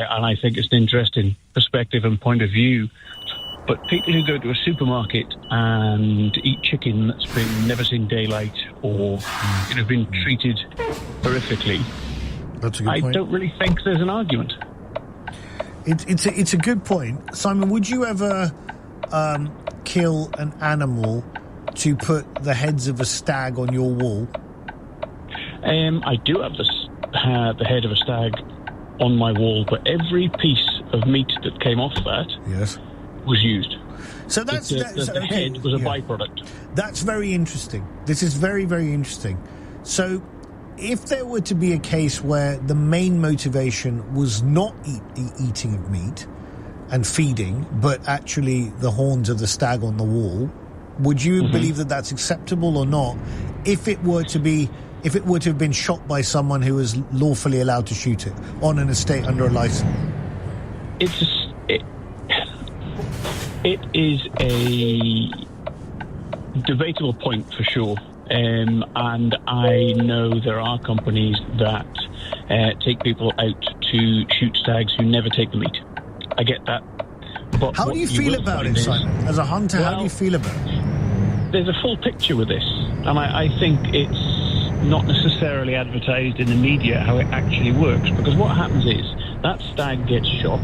and I think it's an interesting perspective and point of view. But people who go to a supermarket and eat chicken that's been never seen daylight or been treated horrifically, that's a good point. I don't really think there's an argument. It's a good point. Simon, would you ever kill an animal to put the heads of a stag on your wall? I do have the head of a stag on my wall, but every piece of meat that came off that was used. So the head was a byproduct. That's very interesting. This is very, very interesting. So if there were to be a case where the main motivation was not eating of meat and feeding, but actually the horns of the stag on the wall, would you believe that that's acceptable or not? If it were to have been shot by someone who was lawfully allowed to shoot it on an estate under a license? It is a debatable point for sure. And I know there are companies that take people out to shoot stags who never take the meat. I get that. But how do you feel about it, Simon? As a hunter, how do you feel about it? There's a full picture with this, and I think it's not necessarily advertised in the media how it actually works, because what happens is that stag gets shot,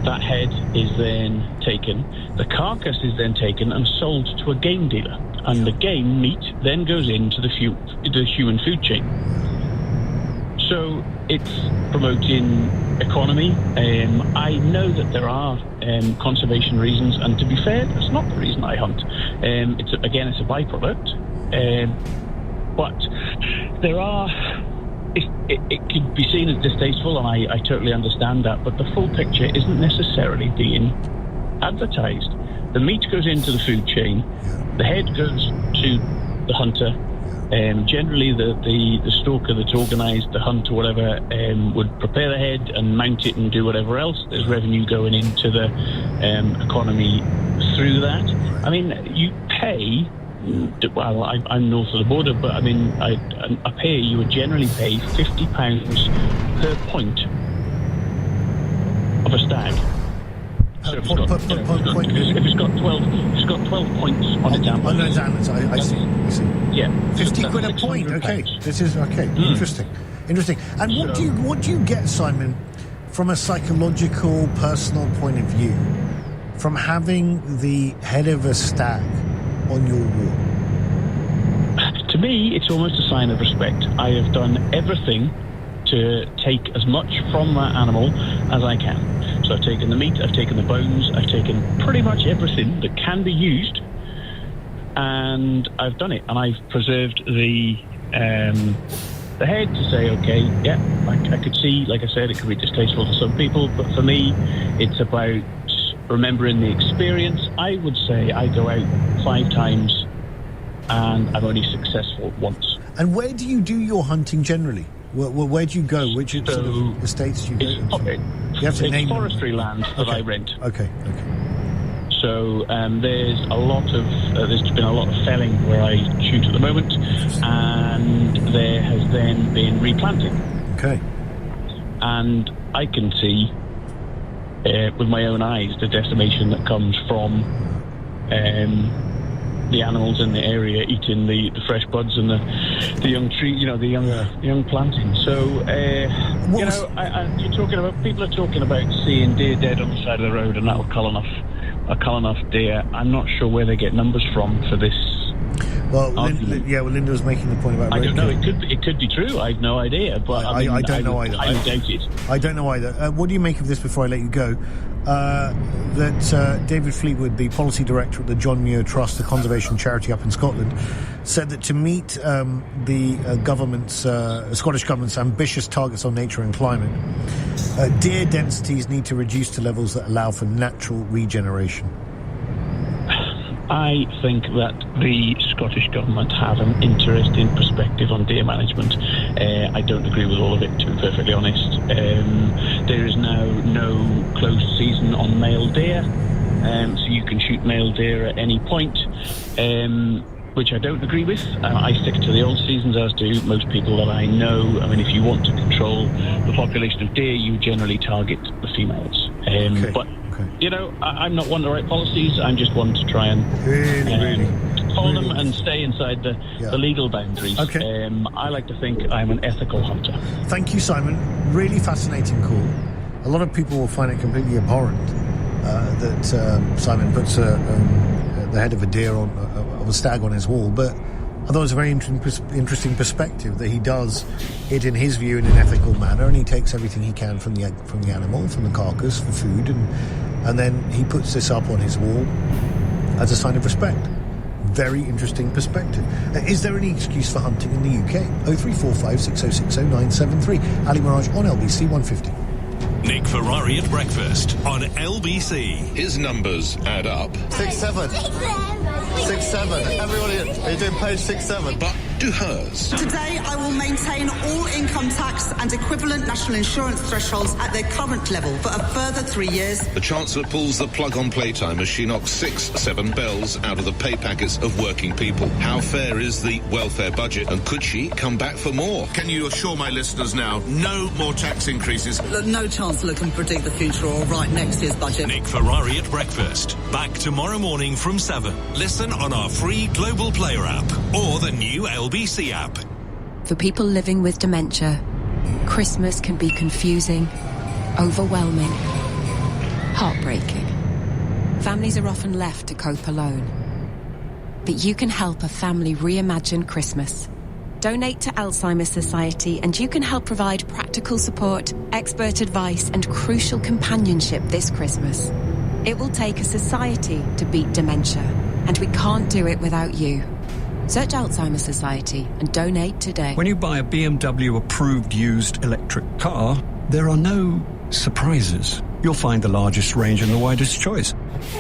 that head is then taken, the carcass is then taken and sold to a game dealer, and the game meat then goes into the human food chain. So it's promoting economy. I know that there are conservation reasons, and to be fair, that's not the reason I hunt. It's a byproduct, but there are. It could be seen as distasteful, and I totally understand that. But the full picture isn't necessarily being advertised. The meat goes into the food chain. The head goes to the hunter. Generally, the stalker that's organised the hunt or whatever would prepare the head and mount it and do whatever else. There's revenue going into the economy through that. I mean, you pay. Well, I'm north of the border, but I mean, you would generally pay £50 per point of a stag. So if it's got 12 points on its antlers. I see. Yeah, 50 quid a point. Okay, this is okay. Interesting. And what do you get, Simon, from a psychological, personal point of view, from having the head of a stag on your wall? To me, it's almost a sign of respect. I have done everything to take as much from that animal as I can. So I've taken the meat, I've taken the bones, I've taken pretty much everything that can be used, and I've done it. And I've preserved the head to say, okay, yeah, I could see, like I said, it could be distasteful to some people, but for me, it's about remembering the experience. I would say I go out 5 times, and I'm only successful once. And where do you do your hunting generally? Where do you go? Which sort of estates do you go to? You have to name forestry land that I rent. Okay. So there's been a lot of felling where I shoot at the moment, and there has then been replanting. Okay. And I can see with my own eyes the decimation that comes from the animals in the area eating the fresh buds and the young tree, the young planting. So people are talking about seeing deer dead on the side of the road, and that'll cull enough deer. I'm not sure where they get numbers from for this. Well, Linda was making the point about. I don't know. It could be true. I have no idea. But I don't know either. I doubt it. I don't know either. What do you make of this before I let you go? That David Fleetwood, the policy director at the John Muir Trust, the conservation charity up in Scotland, said that to meet the Scottish government's ambitious targets on nature and climate, deer densities need to reduce to levels that allow for natural regeneration. I think that the Scottish government have an interesting perspective on deer management. I don't agree with all of it, to be perfectly honest. There is now no closed season on male deer, so you can shoot male deer at any point. which I don't agree with. I stick to the old seasons, as do most people that I know. I mean, if you want to control the population of deer, you generally target the females. But, you know, I'm not one to write policies. I'm just one to try and follow them and stay inside the legal boundaries. Okay. I like to think I'm an ethical hunter. Thank you, Simon. Really fascinating call. A lot of people will find it completely abhorrent that Simon puts the head of a deer of a stag on his wall, but I thought it was a very interesting perspective that he does it in his view in an ethical manner, and he takes everything he can from the animal, from the carcass for food, and then he puts this up on his wall as a sign of respect. Very interesting perspective. Is there any excuse for hunting in the UK? 0345 6060 973. Ali Mirage on LBC 150. Nick Ferrari at breakfast on LBC. His numbers add up. 6-7. 6-7. Everybody, are you doing page 6-7? But do hers. Today, I will maintain all income tax and equivalent national insurance thresholds at their current level for a further 3 years. The Chancellor pulls the plug on playtime as she knocks 6-7 bells out of the pay packets of working people. How fair is the welfare budget, and could she come back for more? Can you assure my listeners now, no more tax increases? No Chancellor can predict the future or write next year's budget. Nick Ferrari at breakfast. Back tomorrow morning from 7. Listen on our free Global Player app or the new LBC app. For people living with dementia, Christmas can be confusing, overwhelming, heartbreaking. Families are often left to cope alone. But you can help a family reimagine Christmas. Donate to Alzheimer's Society and you can help provide practical support, expert advice and crucial companionship this Christmas. It will take a society to beat dementia, and we can't do it without you. Search Alzheimer's Society and donate today. When you buy a BMW approved used electric car, there are no surprises. You'll find the largest range and the widest choice.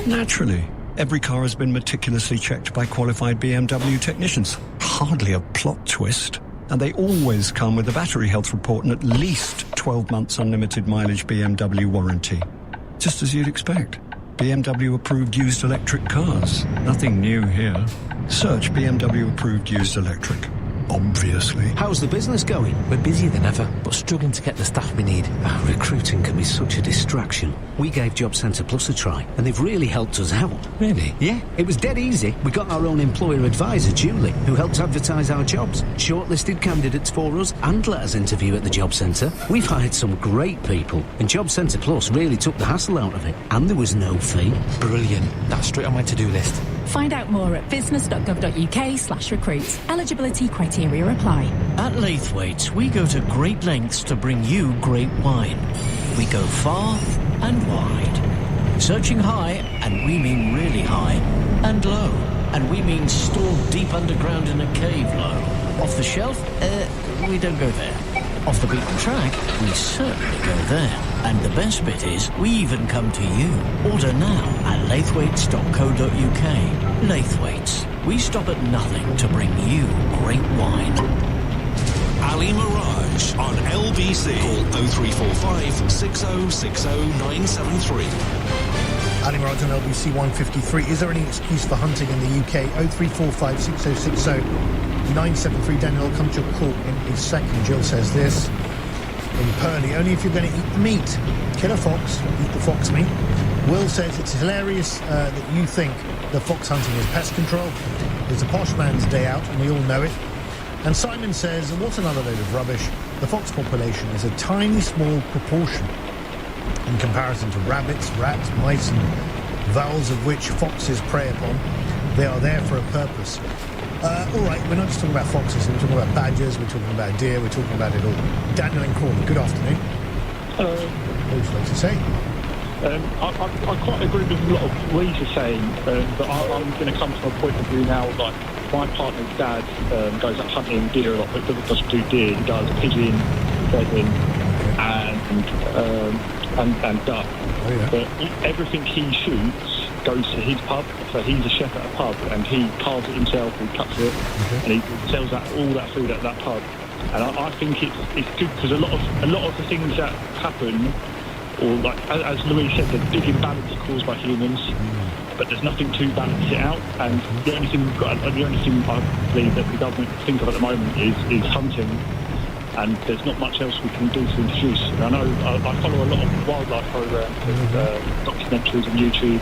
Naturally, every car has been meticulously checked by qualified BMW technicians. Hardly a plot twist. And they always come with a battery health report and at least 12 months unlimited mileage BMW warranty. Just as you'd expect. BMW approved used electric cars. Nothing new here. Search BMW approved used electric. Obviously. How's the business going? We're busier than ever, but struggling to get the staff we need. Recruiting can be such a distraction. We gave Job Centre Plus a try, and they've really helped us out. Really? Yeah, it was dead easy. We got our own employer advisor, Julie, who helped advertise our jobs, shortlisted candidates for us, and let us interview at the Job Centre. We've hired some great people, and Job Centre Plus really took the hassle out of it, and there was no fee. Brilliant. That's straight on my to-do list. Find out more at business.gov.uk/recruits. Eligibility criteria apply. At Laithwaites, we go to great lengths to bring you great wine. We go far and wide. Searching high, and we mean really high, and low, and we mean stored deep underground in a cave low. Off the shelf? We don't go there. Off the beaten track? We certainly go there. And the best bit is, we even come to you. Order now at laithwaites.co.uk. Laithwaites. We stop at nothing to bring you great wine. Ali Mirage on LBC. Call 0345 6060 973. Ali Mirage on LBC 153. Is there any excuse for hunting in the UK? 0345 6060 973. Daniel, I'll come to your call in a second. Jill says this in Purley, only if you're going to eat the meat. Kill a fox, eat the fox meat. Will says it's hilarious that you think that fox hunting is pest control. It's a posh man's day out, and we all know it. And Simon says, what another load of rubbish. The fox population is a tiny, small proportion in comparison to rabbits, rats, mice, and fowls of which foxes prey upon. They are there for a purpose. All right, we're not just talking about foxes, we're talking about badgers, we're talking about deer, we're talking about it all. Daniel and Crawley, good afternoon. Hello. What would you like to say? I quite agree with a lot of what you're saying, but I'm going to come from a point of view now, like, my partner's dad goes out hunting deer a lot, but doesn't do deer, he does pigeon, pheasant, and duck. Oh, yeah. But everything he shoots goes to his pub, so he's a chef at a pub, and he carves it himself, he cuts it, and he sells all that food at that pub. And I think it's good, because a lot of the things that happen, or like as Louise said, the big imbalance caused by humans, but there's nothing to balance it out. And the only thing I believe that the government think of at the moment is hunting. And there's not much else we can do to introduce. I know I follow a lot of wildlife programs and documentaries on YouTube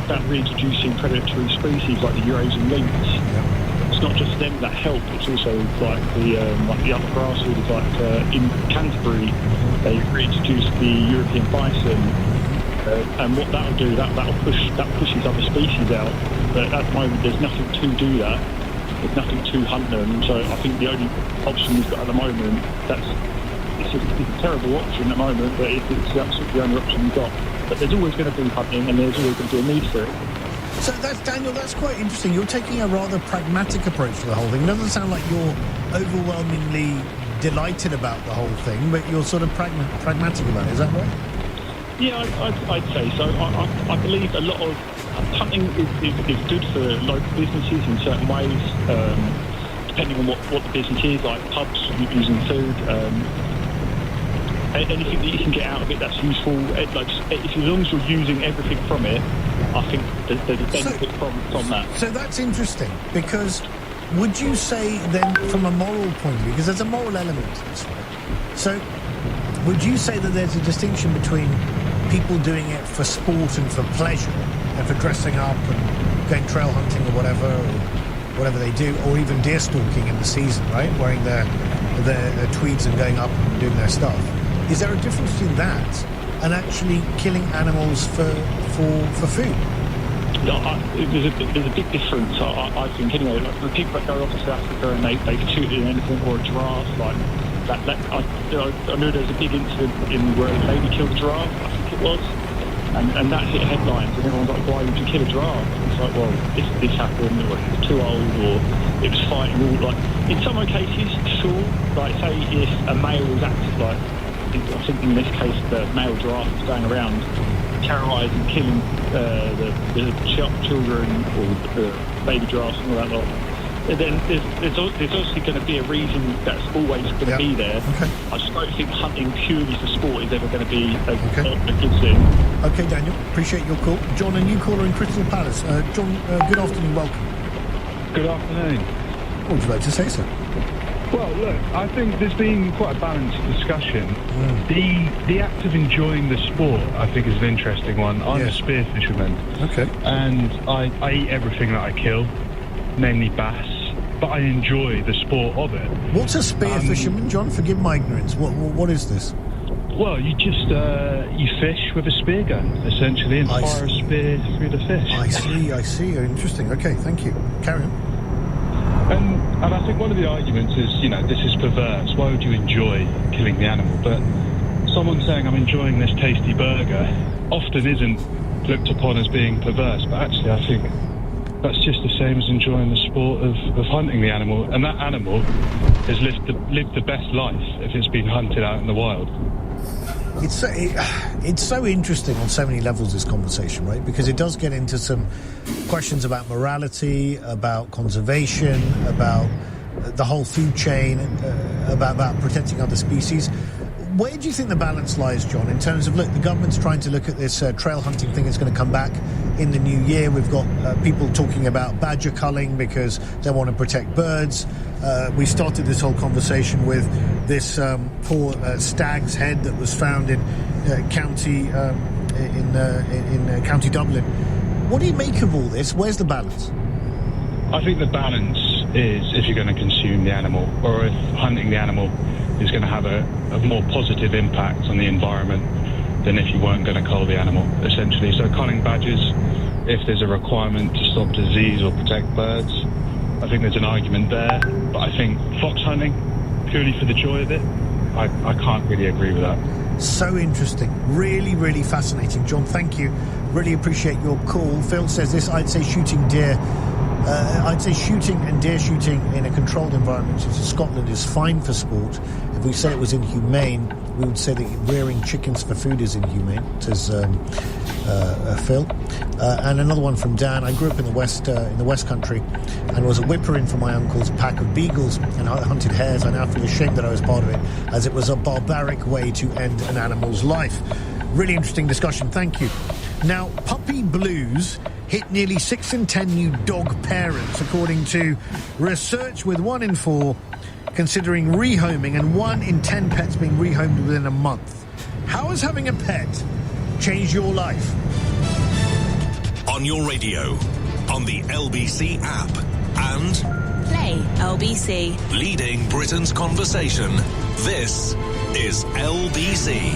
about reintroducing predatory species like the Eurasian lynx. It's not just them that help; it's also like the other grasshoppers. Like in Canterbury, they reintroduced the European bison, and what that'll do, that pushes other species out. But at the moment, there's nothing to do that. There's nothing to hunt them, so I think the only option we've got at the moment, it's a terrible option at the moment, but it's absolutely the only option we've got. But there's always going to be hunting, and there's always going to be a need for it. So Daniel, that's quite interesting. You're taking a rather pragmatic approach to the whole thing. It doesn't sound like you're overwhelmingly delighted about the whole thing, but you're sort of pragmatic about it. Is that right? Yeah, I'd say so. I believe a lot of hunting is good for local businesses in certain ways, depending on what the business is, like pubs using food, anything that you can get out of it that's useful. As long as you're using everything from it, I think there's a benefit from that. So that's interesting, because would you say then, from a moral point of view, because there's a moral element to this, right? So would you say that there's a distinction between people doing it for sport and for pleasure, and for dressing up and going trail hunting or whatever they do, or even deer stalking in the season, right? Wearing their tweeds and going up and doing their stuff. Is there a difference between that and actually killing animals for food? There's a big difference, I think. Anyway, like the people that go off to South Africa and they shoot an elephant or a giraffe, like that. I know there was a big incident where a lady killed a giraffe, I think it was. And that hit headlines, and everyone's like, why would you kill a giraffe? And it's like, well, this happened, or it was too old, or it was fighting all, like, in some cases, sure, like, say if a male was active, like, I think in this case, the male giraffe was going around terrorising, killing the children, or the baby giraffes and all that lot. Then there's obviously going to be a reason that's always going to be there. Okay. I just don't think hunting purely for sport is ever going to be a good thing. Okay, Daniel, appreciate your call. John, a new caller in Crystal Palace. John, good afternoon, welcome. Good afternoon. What would you like to say, sir? Well, look, I think there's been quite a balanced discussion. The act of enjoying the sport, I think, is an interesting one. I'm a spear fisherman. Okay. And I eat everything that I kill, mainly bass, but I enjoy the sport of it. What's a spear fisherman, John? Forgive my ignorance. What is this? Well, you just you fish with a spear gun, essentially, and fire a spear through the fish. I see. Interesting. Okay, thank you. Carry on. And I think one of the arguments is, this is perverse. Why would you enjoy killing the animal? But someone saying I'm enjoying this tasty burger often isn't looked upon as being perverse, but actually I think that's just the same as enjoying the sport of hunting the animal. And that animal has lived the best life if it's been hunted out in the wild. It's so interesting on so many levels, this conversation, right? Because it does get into some questions about morality, about conservation, about the whole food chain, about protecting other species. Where do you think the balance lies, John, in terms of, look, the government's trying to look at this trail hunting thing. It's going to come back in the new year. We've got people talking about badger culling because they want to protect birds. We started this whole conversation with this poor stag's head that was found in County County Dublin. What do you make of all this? Where's the balance? I think the balance is if you're going to consume the animal, or if hunting the animal is going to have a more positive impact on the environment than if you weren't going to cull the animal, essentially. So culling badgers, if there's a requirement to stop disease or protect birds, I think there's an argument there. But I think fox hunting, purely for the joy of it, I can't really agree with that. So interesting. Really, really fascinating. John, thank you. Really appreciate your call. Phil says this, I'd say shooting deer I'd say shooting and deer shooting in a controlled environment such as Scotland is fine for sport. If we say it was inhumane, we would say that rearing chickens for food is inhumane, says Phil. And another one from Dan. I grew up in the West Country and was a whipper-in for my uncle's pack of beagles and hunted hares. I now feel ashamed that I was part of it, as it was a barbaric way to end an animal's life. Really interesting discussion. Thank you. Now, puppy blues hit nearly 6 in 10 new dog parents, according to research, with 1 in 4 considering rehoming and 1 in 10 pets being rehomed within a month. How has having a pet changed your life? On your radio, on the LBC app, and Play LBC. leading Britain's conversation. This is LBC.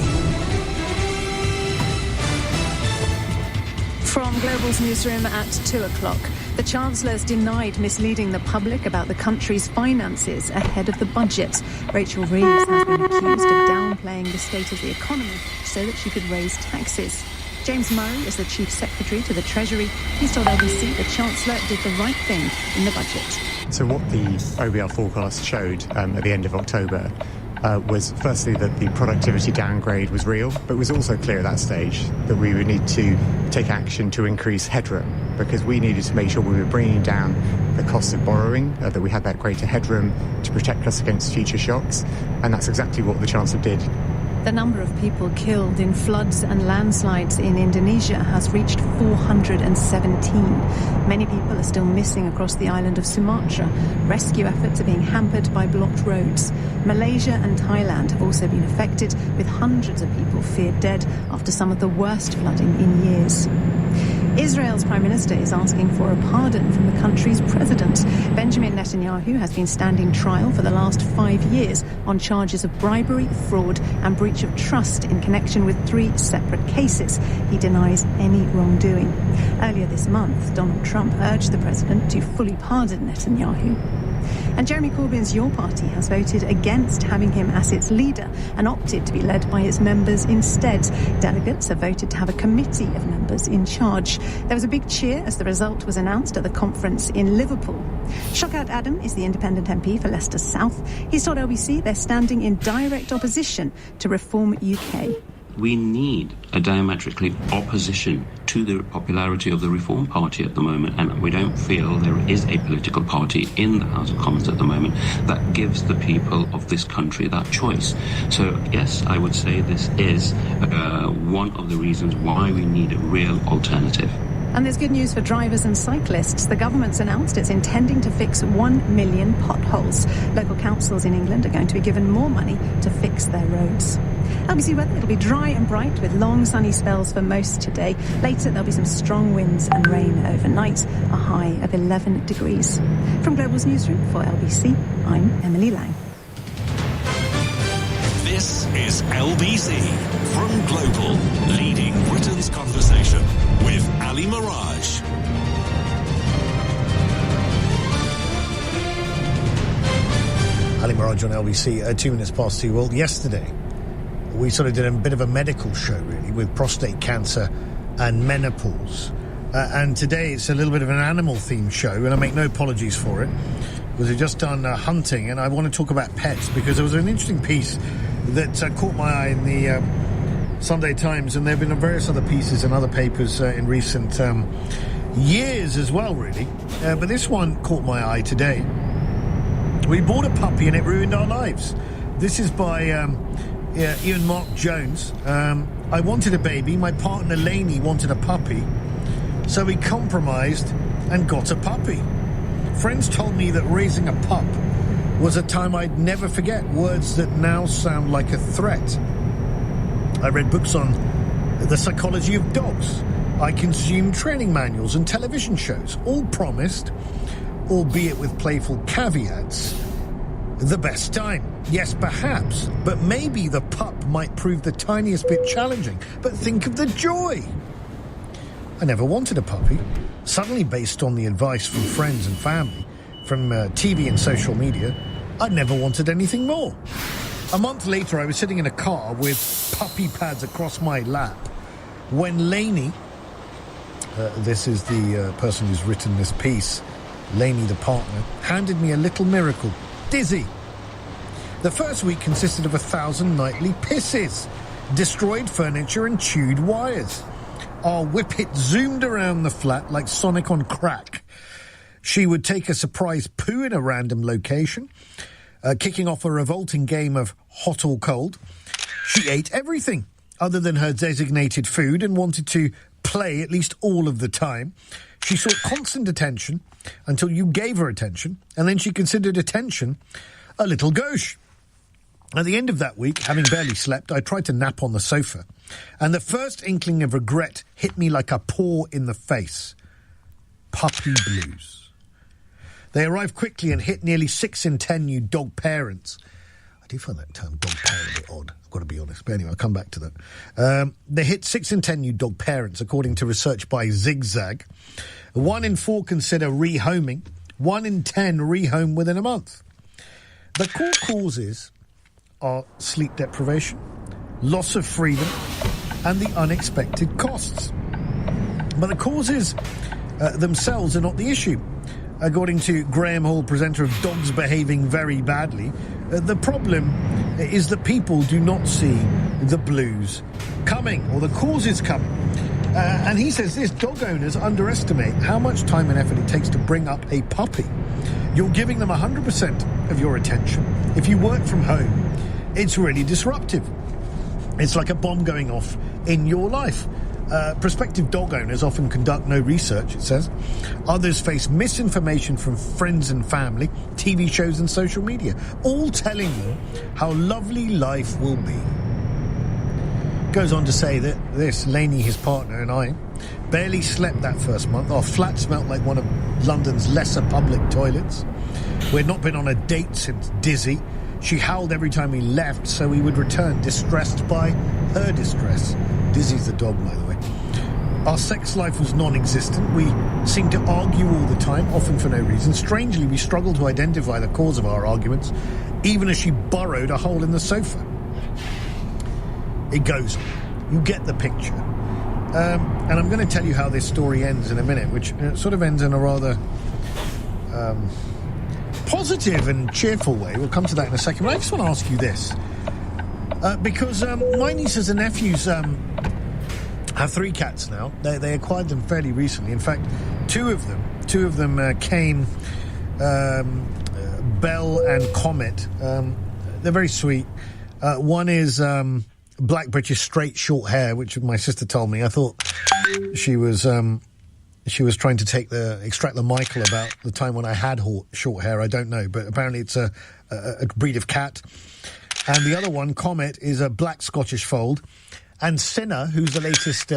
From Global's newsroom at 2 o'clock, the Chancellor's denied misleading the public about the country's finances ahead of the budget. Rachel Reeves has been accused of downplaying the state of the economy so that she could raise taxes. James Murray is the Chief Secretary to the Treasury. He's told ABC the Chancellor did the right thing in the budget. So what the OBR forecast showed at the end of October was firstly that the productivity downgrade was real, but it was also clear at that stage that we would need to take action to increase headroom, because we needed to make sure we were bringing down the cost of borrowing, that we had that greater headroom to protect us against future shocks, and that's exactly what the Chancellor did. The number of people killed in floods and landslides in Indonesia has reached 417. Many people are still missing across the island of Sumatra. Rescue efforts are being hampered by blocked roads. Malaysia and Thailand have also been affected, with hundreds of people feared dead after some of the worst flooding in years. Israel's Prime Minister is asking for a pardon from the country's president. Benjamin Netanyahu has been standing trial for the last 5 years on charges of bribery, fraud and breach of trust in connection with 3 separate cases. He denies any wrongdoing. Earlier this month, Donald Trump urged the president to fully pardon Netanyahu. And Jeremy Corbyn's Your Party has voted against having him as its leader and opted to be led by its members instead. Delegates have voted to have a committee of members in charge. There was a big cheer as the result was announced at the conference in Liverpool. Shokat Adam is the independent MP for Leicester South. He's told LBC they're standing in direct opposition to Reform UK. We need a diametrically opposition to the popularity of the Reform Party at the moment, and we don't feel there is a political party in the House of Commons at the moment that gives the people of this country that choice. So yes, I would say this is one of the reasons why we need a real alternative. And there's good news for drivers and cyclists. The government's announced it's intending to fix 1 million potholes. Local councils in England are going to be given more money to fix their roads. LBC weather, it'll be dry and bright with long sunny spells for most today. Later there'll be some strong winds and rain overnight, a high of 11 degrees. From Global's newsroom for LBC, I'm Emily Lang. This is LBC from Global, leading Britain's conversation with Ali Mirage. Ali Mirage on LBC, 2 minutes past 2. Well, yesterday we sort of did a bit of a medical show, really, with prostate cancer and menopause. And today it's a little bit of an animal-themed show, and I make no apologies for it, because we've just done hunting, and I want to talk about pets, because there was an interesting piece that caught my eye in the Sunday Times, and there have been various other pieces in other papers in recent years as well, really. But this one caught my eye today. We bought a puppy and it ruined our lives. This is by Ian Mark Jones. I wanted a baby. My partner Lainey wanted a puppy. So we compromised and got a puppy. Friends told me that raising a pup was a time I'd never forget, words that now sound like a threat. I read books on the psychology of dogs. I consumed training manuals and television shows, all promised, albeit with playful caveats, the best time. Yes, perhaps, but maybe the pup might prove the tiniest bit challenging. But think of the joy. I never wanted a puppy. Suddenly, based on the advice from friends and family, from TV and social media, I never wanted anything more. A month later, I was sitting in a car with puppy pads across my lap when Lainey, this is the person who's written this piece, Lainey, the partner, handed me a little miracle. Dizzy. The first week consisted of 1,000 nightly pisses, destroyed furniture and chewed wires. Our whippet zoomed around the flat like Sonic on crack. She would take a surprise poo in a random location, kicking off a revolting game of hot or cold. She ate everything other than her designated food and wanted to play at least all of the time. She sought constant attention until you gave her attention, and then she considered attention a little gauche. At the end of that week, having barely slept, I tried to nap on the sofa, and the first inkling of regret hit me like a paw in the face. Puppy blues. They arrived quickly and hit nearly 6 in 10 new dog parents. I do find that term dog parent a bit odd, I've got to be honest. But anyway, I'll come back to that. They hit 6 in 10 new dog parents, according to research by Zigzag. 1 in 4 consider rehoming. 1 in 10 rehome within a month. The core causes are sleep deprivation, loss of freedom, and the unexpected costs. But the causes themselves are not the issue. According to Graham Hall, presenter of Dogs Behaving Very Badly, the problem is that people do not see the blues coming, or the causes coming. And he says this: dog owners underestimate how much time and effort it takes to bring up a puppy. You're giving them 100% of your attention. If you work from home, it's really disruptive. It's like a bomb going off in your life. Prospective dog owners often conduct no research, it says. Others face misinformation from friends and family, TV shows and social media, all telling them how lovely life will be. Goes on to say that this, Lainey, his partner, and I barely slept that first month. Our flat smelt like one of London's lesser public toilets. We'd not been on a date since Dizzy. She howled every time we left, so we would return distressed by her distress. Dizzy's the dog, by the way. Our sex life was non-existent. We seemed to argue all the time, often for no reason. Strangely, we struggled to identify the cause of our arguments, even as she burrowed a hole in the sofa. It goes on. You get the picture. And I'm going to tell you how this story ends in a minute, which sort of ends in a rather positive and cheerful way. We'll come to that in a second. But I just want to ask you this. Because my nieces and nephews have 3 cats now. They acquired them fairly recently. In fact, two of them came, Belle and Comet. They're very sweet. One is black British straight short hair, which my sister told me. I thought she was trying to extract the Michael about the time when I had short hair. I don't know, but apparently it's a breed of cat. And the other one, Comet, is a black Scottish fold. And Cinna, who's the latest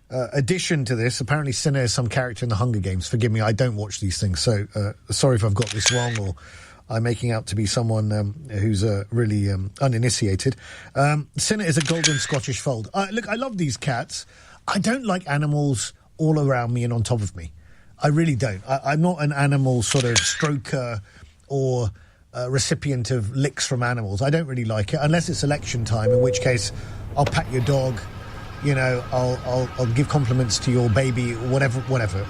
addition to this, apparently Cinna is some character in the Hunger Games. Forgive me, I don't watch these things, so sorry if I've got this wrong or I'm making out to be someone who's really uninitiated. Cinna is a golden Scottish fold. Look, I love these cats. I don't like animals all around me and on top of me. I really don't. I'm not an animal sort of stroker or recipient of licks from animals. I don't really like it, unless it's election time, in which case I'll pat your dog, you know, I'll give compliments to your baby, whatever.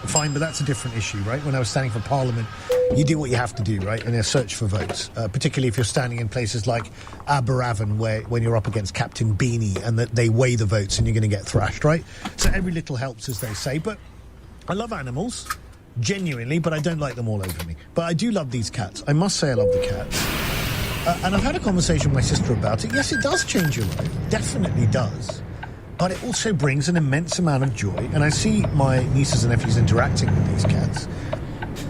Fine, but that's a different issue, right? When I was standing for Parliament, you do what you have to do, right, in a search for votes, particularly if you're standing in places like Aberavon, when you're up against Captain Beanie and that they weigh the votes and you're going to get thrashed, right? So every little helps, as they say. But I love animals, genuinely, but I don't like them all over me. But I do love these cats. I must say I love the cats. And I've had a conversation with my sister about it. Yes, it does change your life. Definitely does. But it also brings an immense amount of joy. And I see my nieces and nephews interacting with these cats.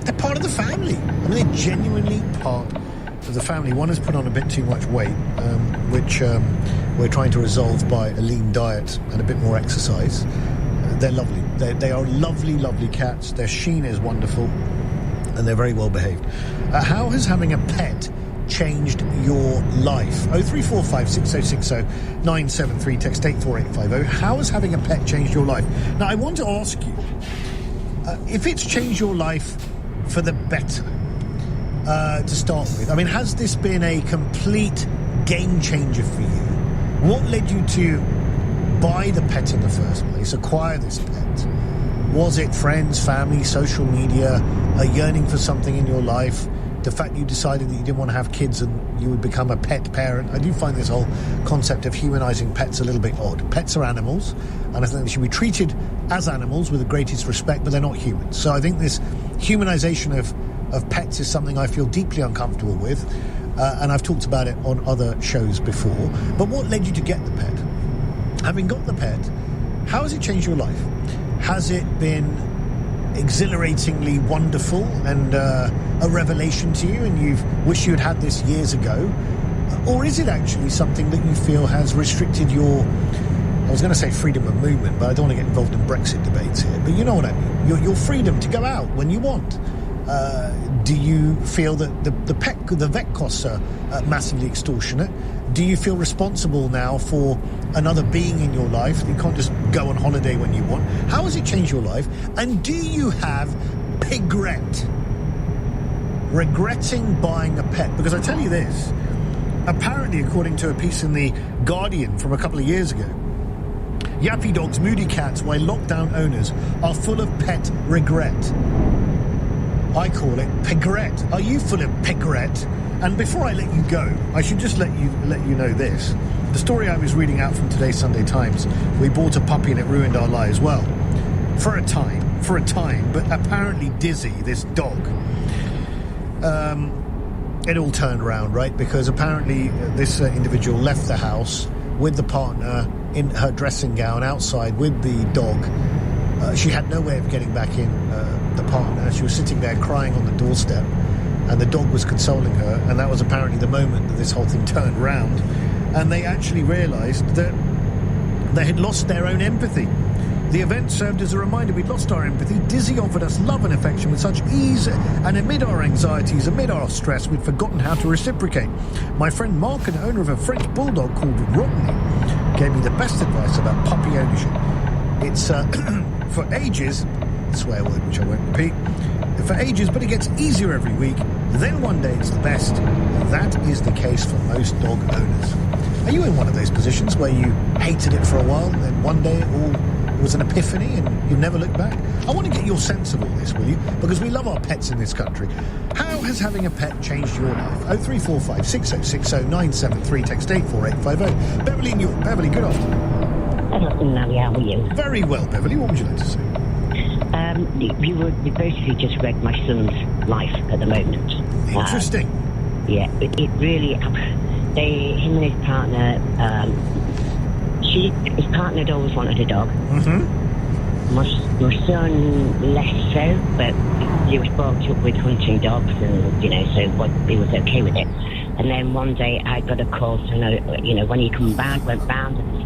They're part of the family. I mean, they're genuinely part of the family. One has put on a bit too much weight, which we're trying to resolve by a lean diet and a bit more exercise. They're lovely. They are lovely, lovely cats. Their sheen is wonderful. And they're very well behaved. How has having a pet changed your life? 0345 6060 973, text 84850. How has having a pet changed your life? Now, I want to ask you, if it's changed your life for the better, to start with. I mean, has this been a complete game changer for you? What led you to buy the pet in the first place, acquire this pet? Was it friends, family, social media, a yearning for something in your life? The fact you decided that you didn't want to have kids and you would become a pet parent. I do find this whole concept of humanising pets a little bit odd. Pets are animals, and I think they should be treated as animals with the greatest respect, but they're not humans. So I think this humanisation of pets is something I feel deeply uncomfortable with, and I've talked about it on other shows before. But what led you to get the pet? Having got the pet, how has it changed your life? Has it been exhilaratingly wonderful and a revelation to you, and you've wished you had this years ago? Or is it actually something that you feel has restricted your, I was going to say freedom of movement, but I don't want to get involved in Brexit debates here, but you know what I mean, your freedom to go out when you want? Do you feel that the vet costs are massively extortionate? Do you feel responsible now for another being in your life? You can't just go on holiday when you want. How has it changed your life? And do you have pigret? Regretting buying a pet? Because I tell you this, apparently, according to a piece in The Guardian from a couple of years ago, yappy dogs, moody cats, while lockdown owners are full of pet regret. I call it pigret. Are you full of pigret? And before I let you go, I should just let you know this. The story I was reading out from today's Sunday Times, we bought a puppy and it ruined our lives. Well, for a time, but apparently Dizzy, this dog, it all turned around, right? Because apparently this individual left the house with the partner in her dressing gown outside with the dog. She had no way of getting back in, the partner. She was sitting there crying on the doorstep, and the dog was consoling her, and that was apparently the moment that this whole thing turned round, and they actually realised that they had lost their own empathy. The event served as a reminder we'd lost our empathy. Dizzy offered us love and affection with such ease, and amid our anxieties, amid our stress, we'd forgotten how to reciprocate. My friend Mark, an owner of a French bulldog called Rodney, gave me the best advice about puppy ownership. It's for ages, swear word which I won't repeat, for ages, but it gets easier every week. Then one day it's the best. That is the case for most dog owners. Are you in one of those positions where you hated it for a while, and then one day it was an epiphany and you never looked back? I want to get your sense of all this, will you? Because we love our pets in this country. How has having a pet changed your life? 0345 6060 973, text 84850. Beverly in York. Beverly, good afternoon. How are you? Very well, Beverly. What would you like to say? You basically just read my son's life at the moment. Interesting. Yeah, it really. Him and his partner. His partner had always wanted a dog. Mm-hmm. My son less so, but he was brought up with hunting dogs, and so he was okay with it. And then one day I got a call saying, when you come back, went round, and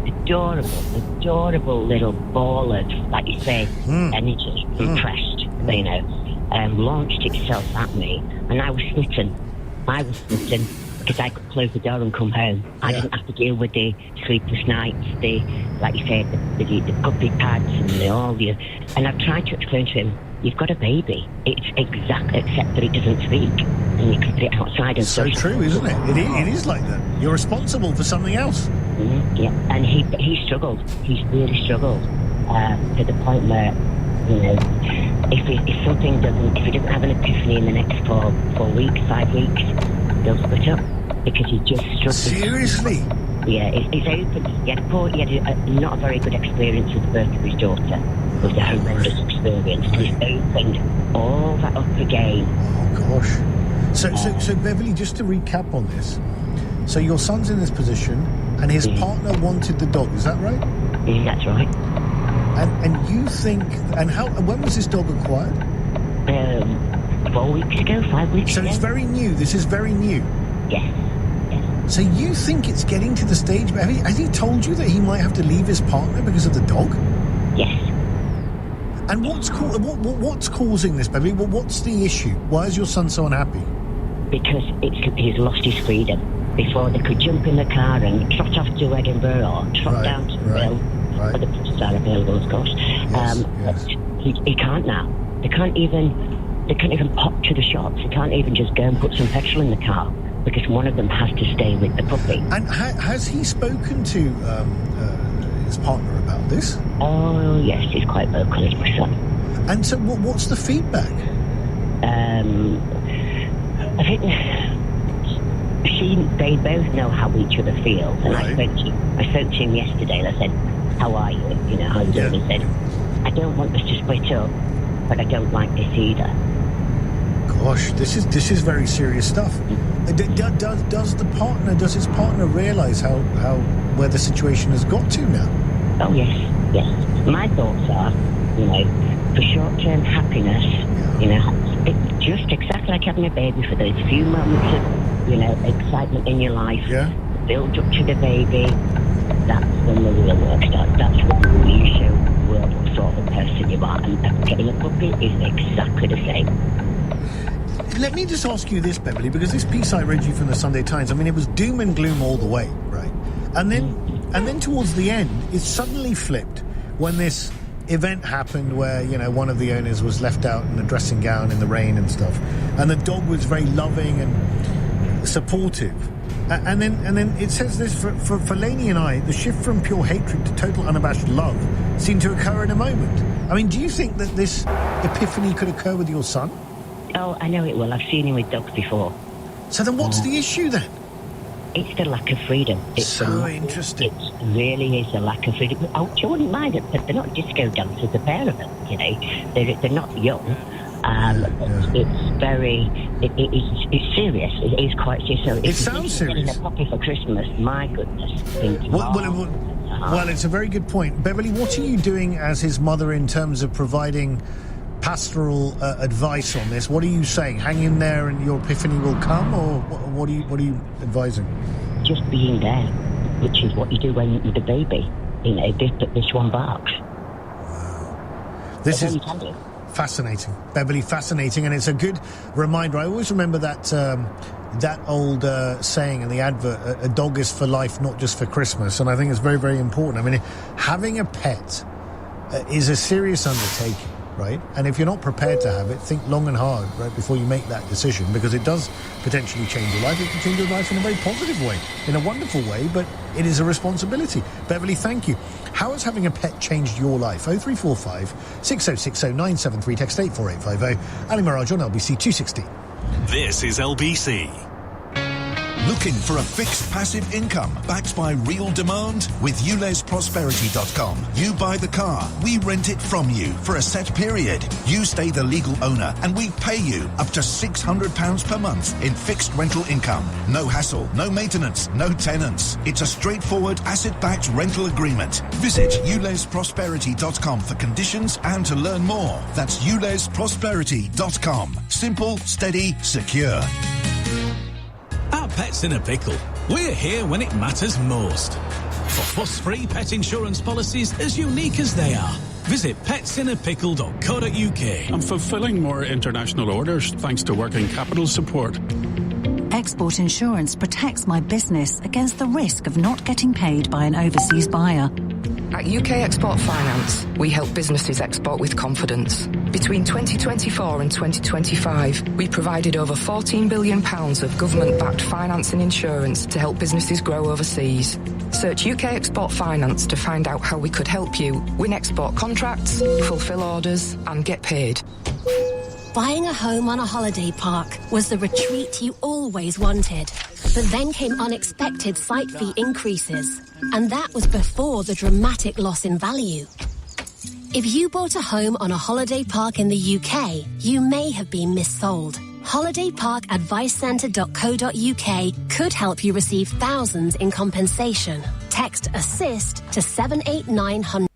this adorable little ball of, like you say, energy, impressed, launched itself at me, and I was smitten. Because I could close the door and come home. I didn't have to deal with the sleepless nights, like you said, the puppy pads and all the. And I've tried to explain to him, you've got a baby. It's exact, except that it doesn't speak, and you can put it outside and so true, isn't it? It is like that. You're responsible for something else. Yeah, and he struggled. He's really struggled to the point where, if he doesn't have an epiphany in the next 4 weeks, 5 weeks, they'll split up because he just struggled. Seriously? Yeah, he's open. He had not a very good experience with the birth of his daughter. It was a horrendous experience. And he's opened all that up again. Oh gosh. So Beverly, just to recap on this, so your son's in this position, and his partner wanted the dog. Is that right? Yeah, that's right. And you think? And when was this dog acquired? 4 weeks ago, 5 weeks ago. So it's very new. This is very new. Yes. So you think it's getting to the stage? Has he told you that he might have to leave his partner because of the dog? Yes. And what's causing this, Beverly? What's the issue? Why is your son so unhappy? Because he's lost his freedom. Before they could jump in the car and trot off to Edinburgh or trot down to Bill, but the buses are available, of course. Yes. He can't now. They can't even pop to the shops. They can't even just go and put some petrol in the car because one of them has to stay with the puppy. And has he spoken to his partner about this? Oh, yes, he's quite vocal, is my son. And so what's the feedback? I think they both know how each other feels. And I spoke to him yesterday and I said, how are you? You know, how are you doing? He said, I don't want us to split up, but I don't like this either. Gosh, this is very serious stuff. Does his partner realise where the situation has got to now? Oh yes. My thoughts are, you know, for short-term happiness, you know, it's just exactly like having a baby for those few moments of, you know, excitement in your life. Yeah. Build up to the baby. That's when the real work starts. That's when you show the world what sort of person you are. And getting a puppy is exactly the same. Let me just ask you this, Beverly, because this piece I read you from the Sunday Times, I mean, it was doom and gloom all the way, right? And then towards the end, it suddenly flipped when this event happened where, you know, one of the owners was left out in a dressing gown in the rain and stuff, and the dog was very loving and supportive. And then it says this, for Lainey and I, the shift from pure hatred to total unabashed love seemed to occur in a moment. I mean, do you think that this epiphany could occur with your son? Oh, I know it will. I've seen him with dogs before. So then what's the issue then? It's the lack of freedom. It's so interesting. It really is a lack of freedom. Oh, you wouldn't mind it, but they're not disco dancers, the pair of them, you know. They're not young. It's very... It's serious. It is quite serious. So it sounds serious. Getting a puppy for Christmas, my goodness. Well, it's a very good point. Beverly, what are you doing as his mother in terms of providing pastoral advice on this? What are you saying? Hang in there and your epiphany will come, or what are you advising? Just being there, which is what you do when with the baby. You know, this one barks. Wow. This is fascinating, Beverly, fascinating, and it's a good reminder. I always remember that old saying in the advert, a dog is for life, not just for Christmas, and I think it's very, very important. I mean, having a pet is a serious undertaking, right? And if you're not prepared to have it, think long and hard, right, before you make that decision, because it does potentially change your life. It can change your life in a very positive way, in a wonderful way, but it is a responsibility. Beverly, thank you. How has having a pet changed your life? 0345 6060 973, text 84850. Ali Mirage on LBC 260. This is LBC. Looking for a fixed passive income backed by real demand? With ulesprosperity.com, you buy the car, we rent it from you for a set period. You stay the legal owner and we pay you up to £600 per month in fixed rental income. No hassle, no maintenance, no tenants. It's a straightforward asset-backed rental agreement. Visit ulesprosperity.com for conditions and to learn more. That's ulesprosperity.com. Simple, steady, secure. At Pets in a Pickle, we're here when it matters most. For fuss-free pet insurance policies as unique as they are, visit petsinapickle.co.uk. I'm fulfilling more international orders thanks to working capital support. Export insurance protects my business against the risk of not getting paid by an overseas buyer. At UK Export Finance, we help businesses export with confidence. Between 2024 and 2025, we provided over £14 billion of government-backed finance and insurance to help businesses grow overseas. Search UK Export Finance to find out how we could help you win export contracts, fulfil orders, and get paid. Buying a home on a holiday park was the retreat you always wanted. But then came unexpected site fee increases. And that was before the dramatic loss in value. If you bought a home on a holiday park in the UK, you may have been missold. holidayparkadvicecentre.co.uk could help you receive thousands in compensation. Text ASSIST to 78900.